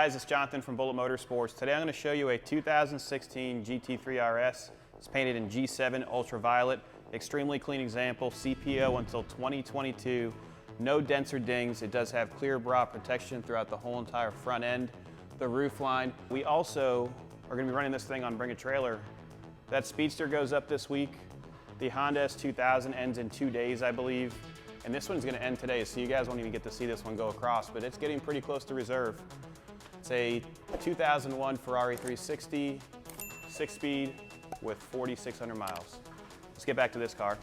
guys, it's Jonathan from Bullet Motorsports. Today I'm going to show you a 2016 GT3RS. It's painted in G7 Ultraviolet. Extremely clean example, CPO until 2022. No dents or dings. It does have clear bra protection throughout the whole entire front end, the roof line. We also are going to be running this thing on Bring a Trailer. That Speedster goes up this week. The Honda S2000 ends in 2 days, I believe. And this one's going to end today, so you guys won't even get to see this one go across, but it's getting pretty close to reserve. It's a 2001 Ferrari 360, 6-speed with 4,600 miles. Let's get back to this car.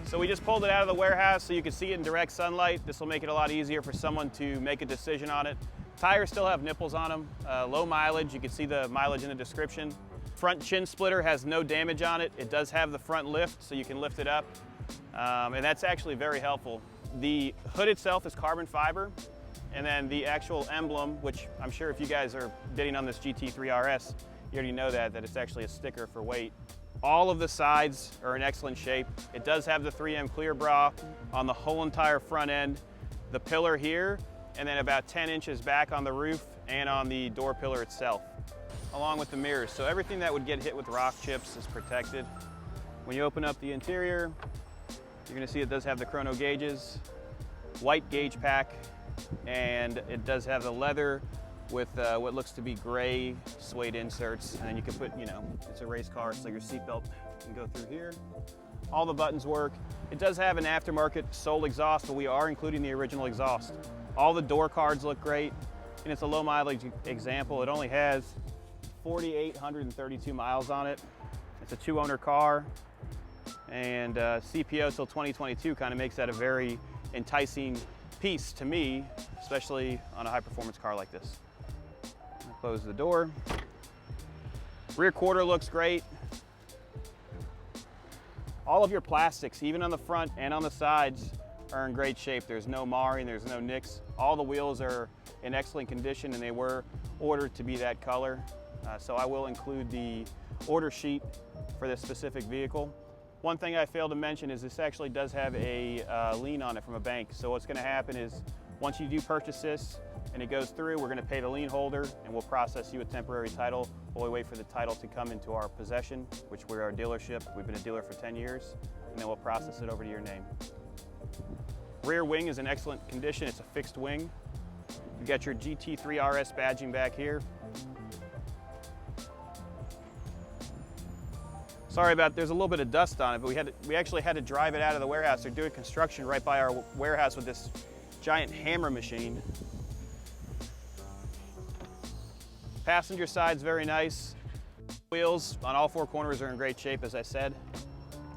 So we just pulled it out of the warehouse so you can see it in direct sunlight. This will make it a lot easier for someone to make a decision on it. Tires still have nipples on them, low mileage. You can see the mileage in the description. Front chin splitter has no damage on it. It does have the front lift, so you can lift it up. And that's actually very helpful. The hood itself is carbon fiber, and then the actual emblem, which I'm sure if you guys are bidding on this GT3RS, you already know that it's actually a sticker for weight. All of the sides are in excellent shape. It does have the 3M clear bra on the whole entire front end, the pillar here, and then about 10 inches back on the roof and on the door pillar itself, along with the mirrors. So everything that would get hit with rock chips is protected. When you open up the interior, you're gonna see it does have the chrono gauges, white gauge pack, and it does have the leather with what looks to be gray suede inserts, and then you can put, it's a race car, so your seatbelt can go through here. All the buttons work. It does have an aftermarket Soul exhaust, but we are including the original exhaust. All the door cards look great, and it's a low mileage example. It only has 4,832 miles on it. It's a 2-owner car, and CPO till 2022 kind of makes that a very enticing piece to me, especially on a high-performance car like this. Close the door. Rear quarter looks great. All of your plastics, even on the front and on the sides, are in great shape. There's no marring, there's no nicks. All the wheels are in excellent condition, and they were ordered to be that color. So I will include the order sheet for this specific vehicle. One thing I failed to mention is this actually does have a lien on it from a bank. So what's going to happen is once you do purchase this and it goes through, we're going to pay the lien holder and we'll process you a temporary title while we wait for the title to come into our possession, which we're our dealership. We've been a dealer for 10 years, and then we'll process it over to your name. Rear wing is in excellent condition. It's a fixed wing. You got your GT3RS badging back here. Sorry about, there's a little bit of dust on it, but we actually had to drive it out of the warehouse. They're doing construction right by our warehouse with this giant hammer machine. Passenger side's very nice. Wheels on all 4 corners are in great shape, as I said.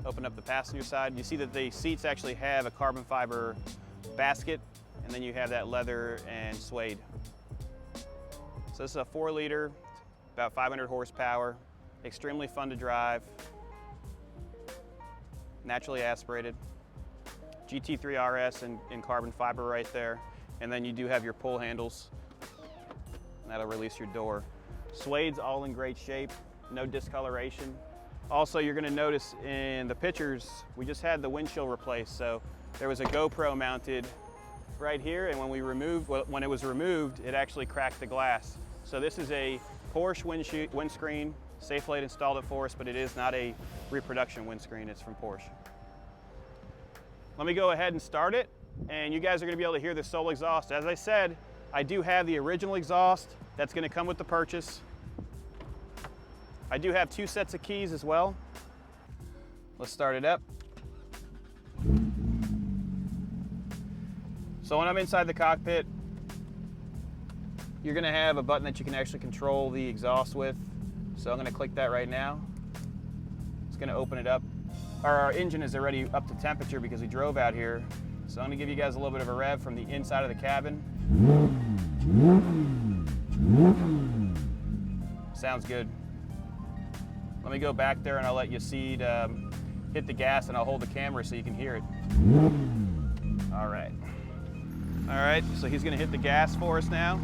Open up the passenger side. You see that the seats actually have a carbon fiber basket, and then you have that leather and suede. So this is a 4-liter, about 500 horsepower, extremely fun to drive, naturally aspirated. GT3RS in carbon fiber right there. And then you do have your pull handles. That'll release your door. Suede's all in great shape, no discoloration. Also, you're gonna notice in the pictures, we just had the windshield replaced. So there was a GoPro mounted right here, and when it was removed, it actually cracked the glass. So this is a Porsche windscreen. Safelite installed it for us, but it is not a reproduction windscreen, it's from Porsche. Let me go ahead and start it, and you guys are gonna be able to hear the Soul exhaust. As I said, I do have the original exhaust that's gonna come with the purchase. I do have 2 sets of keys as well. Let's start it up. So when I'm inside the cockpit, you're gonna have a button that you can actually control the exhaust with. So I'm gonna click that right now. It's gonna open it up. our engine is already up to temperature because we drove out here. So I'm gonna give you guys a little bit of a rev from the inside of the cabin. Sounds good. Let me go back there and I'll let Yasid hit the gas and I'll hold the camera so you can hear it. All right. All right, so he's gonna hit the gas for us now.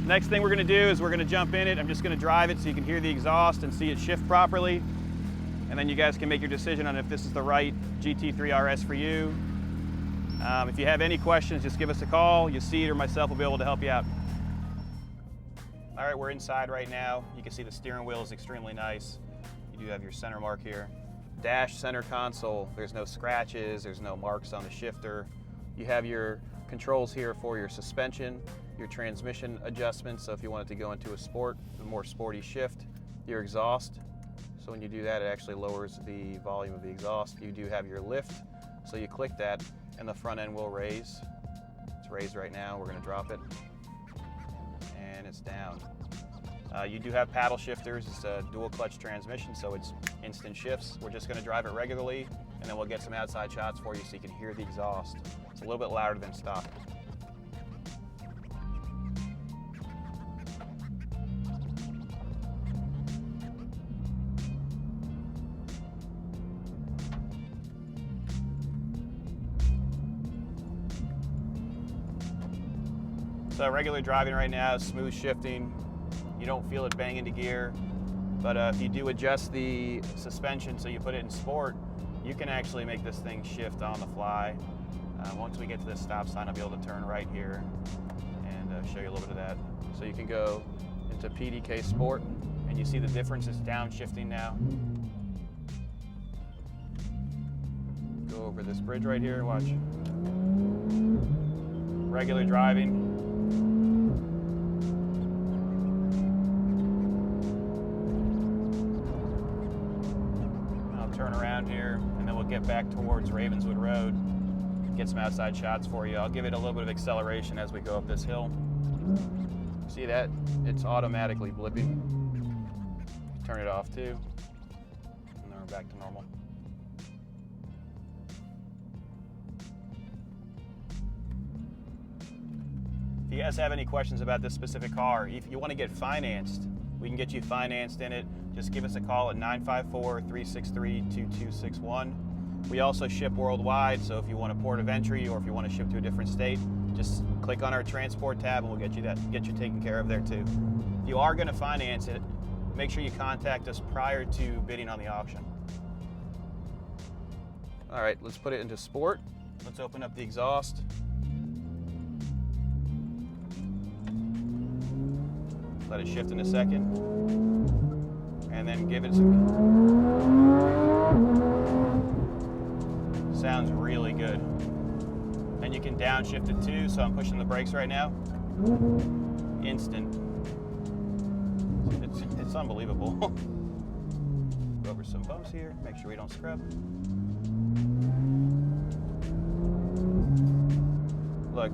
Next thing we're gonna do is we're gonna jump in it. I'm just gonna drive it so you can hear the exhaust and see it shift properly. And then you guys can make your decision on if this is the right GT3RS for you. If you have any questions, just give us a call. Yasid or myself will be able to help you out. All right, we're inside right now. You can see the steering wheel is extremely nice. You do have your center mark here. Dash center console, there's no scratches, there's no marks on the shifter. You have your controls here for your suspension, your transmission adjustments, so if you wanted to go into a more sporty shift, your exhaust. So when you do that, it actually lowers the volume of the exhaust. You do have your lift, so you click that and the front end will raise. It's raised right now, we're gonna drop it. And it's down. You do have paddle shifters. It's a dual clutch transmission, so it's instant shifts. We're just gonna drive it regularly, and then we'll get some outside shots for you so you can hear the exhaust. It's a little bit louder than stock. So regular driving right now, smooth shifting. You don't feel it bang into gear, but if you do adjust the suspension so you put it in sport, you can actually make this thing shift on the fly. Once we get to this stop sign, I'll be able to turn right here and show you a little bit of that. So you can go into PDK Sport, and you see the difference is downshifting now. Go over this bridge right here, watch. Regular driving. Turn around here, and then we'll get back towards Ravenswood Road, get some outside shots for you. I'll give it a little bit of acceleration as we go up this hill. See that? It's automatically blipping. Turn it off too, and then we're back to normal. If you guys have any questions about this specific car, if you want to get financed, we can get you financed in it. Just give us a call at 954-363-2261. We also ship worldwide, so if you want a port of entry or if you want to ship to a different state, just click on our transport tab and we'll get you taken care of there too. If you are going to finance it, make sure you contact us prior to bidding on the auction. All right, let's put it into sport. Let's open up the exhaust. Let it shift in a second. And then give it some. Sounds really good. And you can downshift it too, so I'm pushing the brakes right now. Instant. It's unbelievable. Go over some bumps here, make sure we don't scrub. Look.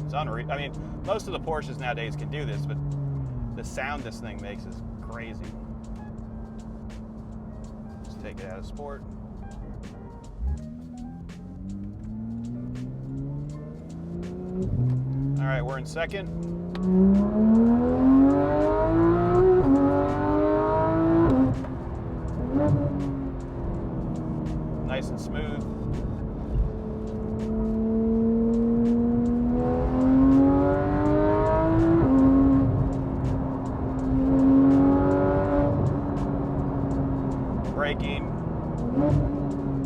It's unreal. I mean, most of the Porsches nowadays can do this, but the sound this thing makes is crazy. Let's take it out of sport. All right, we're in second. Nice and smooth. Braking,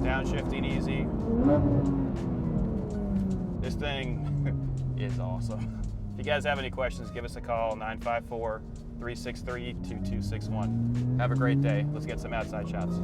downshifting easy. This thing is awesome. If you guys have any questions, give us a call, 954-363-2261. Have a great day. Let's get some outside shots.